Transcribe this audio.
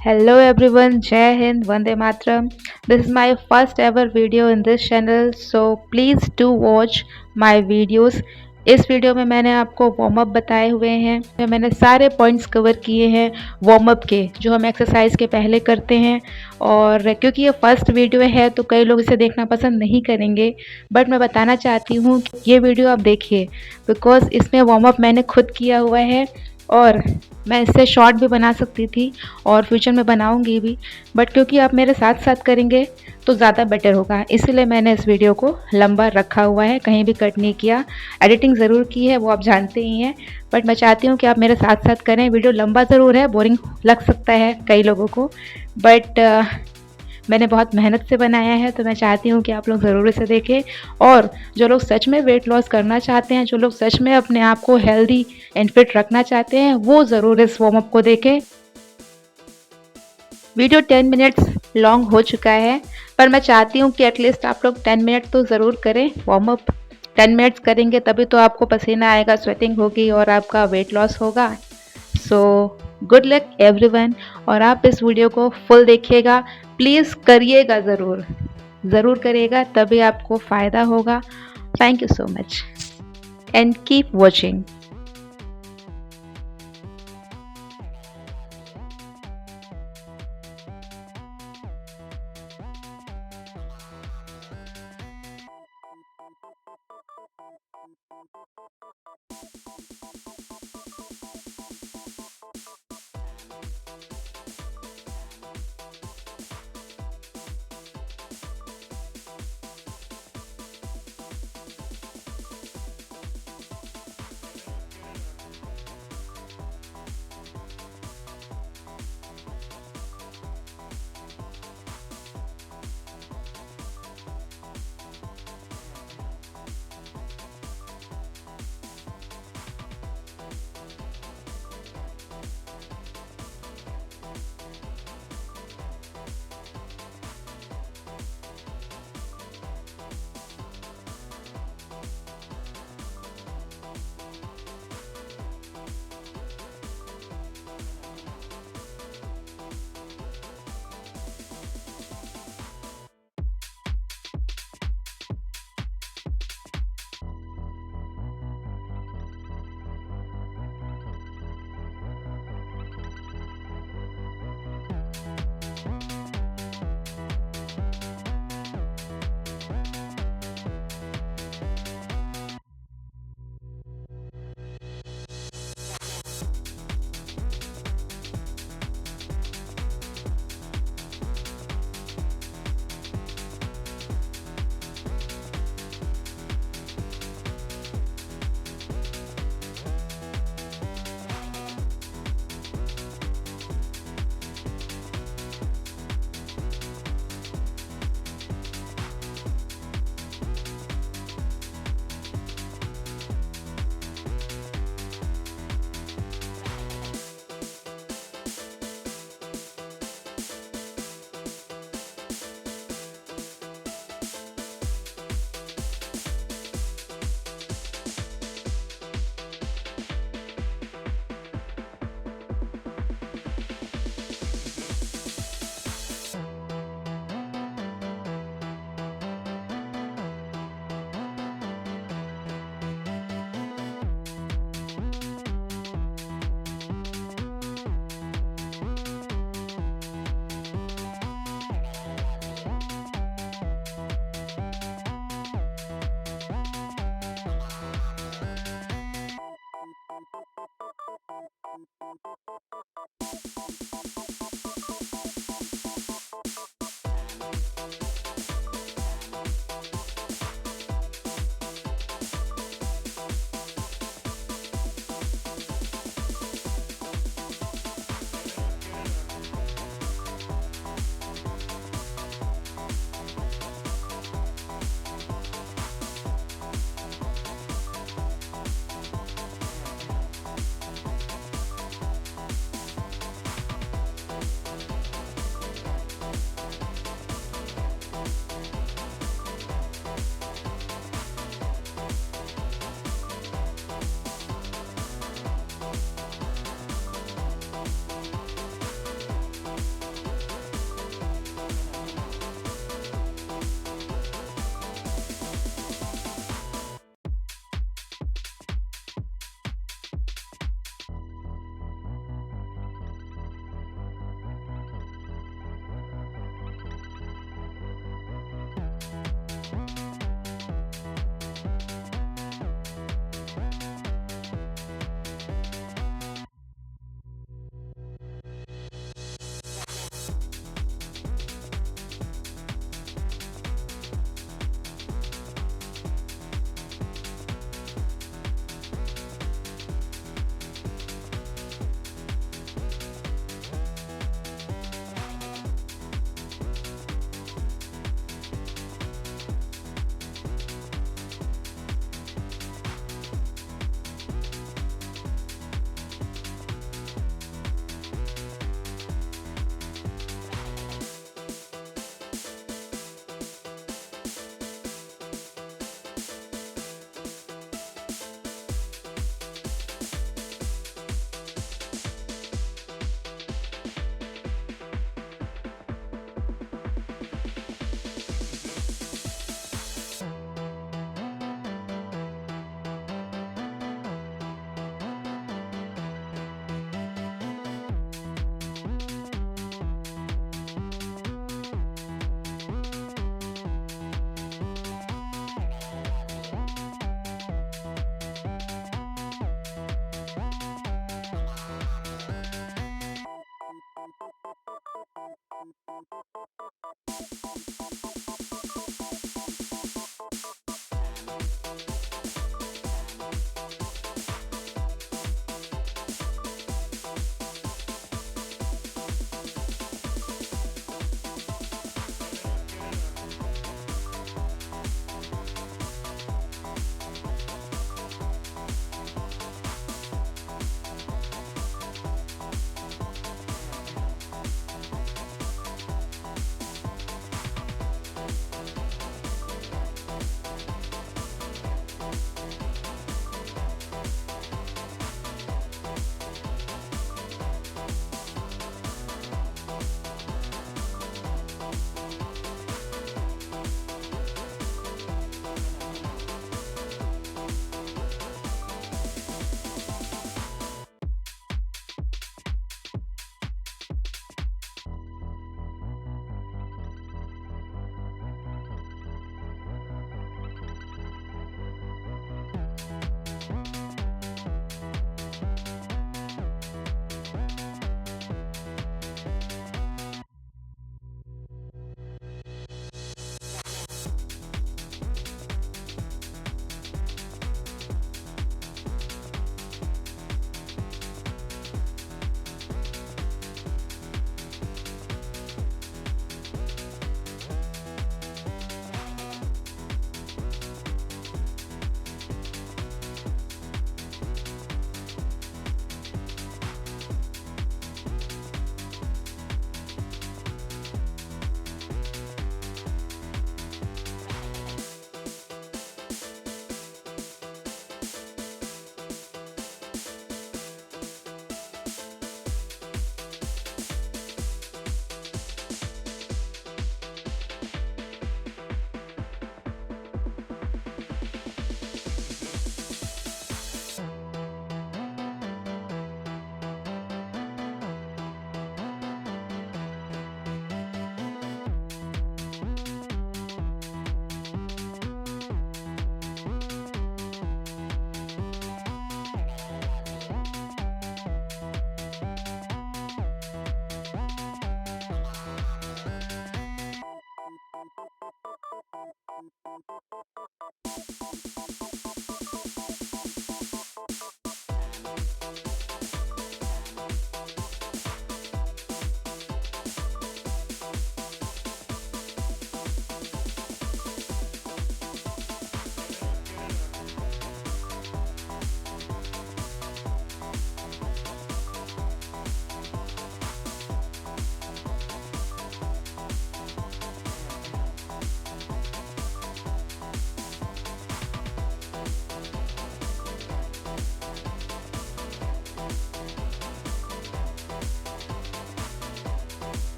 Hello everyone, Jai Hind, Vande Matram. This is my first ever video in this channel, so please do watch my videos. इस video में मैंने आपको warm up बताए हुए हैं। मैंने सारे पॉइंट्स कवर किए हैं वार्म अप के, जो हम एक्सरसाइज के पहले करते हैं। और क्योंकि ये फर्स्ट वीडियो है तो कई लोग इसे देखना पसंद नहीं करेंगे, बट मैं बताना चाहती हूँ कि ये वीडियो आप देखिए, बिकॉज इसमें वार्म अप मैंने खुद किया हुआ है और मैं इससे शॉर्ट भी बना सकती थी और फ्यूचर में बनाऊंगी भी, बट क्योंकि आप मेरे साथ साथ करेंगे तो ज़्यादा बेटर होगा, इसीलिए मैंने इस वीडियो को लंबा रखा हुआ है, कहीं भी कट नहीं किया। एडिटिंग ज़रूर की है, वो आप जानते ही हैं, बट मैं चाहती हूँ कि आप मेरे साथ साथ करें। वीडियो लंबा ज़रूर है, बोरिंग लग सकता है कई लोगों को, बट मैंने बहुत मेहनत से बनाया है, तो मैं चाहती हूँ कि आप लोग ज़रूर इसे देखें। और जो लोग सच में वेट लॉस करना चाहते हैं, जो लोग सच में अपने आप को हेल्दी एंड फिट रखना चाहते हैं, वो ज़रूर इस वार्म अप को देखें। वीडियो 10 मिनट्स लॉन्ग हो चुका है, पर मैं चाहती हूँ कि एटलीस्ट आप लोग 10 मिनट तो ज़रूर करें वार्म अप। 10 मिनट्स करेंगे तभी तो आपको पसीना आएगा, स्वेटिंग होगी और आपका वेट लॉस होगा। सो गुड लक एवरीवन, और आप इस वीडियो को फुल देखिएगा, प्लीज़ करिएगा, ज़रूर ज़रूर करिएगा, तभी आपको फ़ायदा होगा। Thank you so much and keep watching.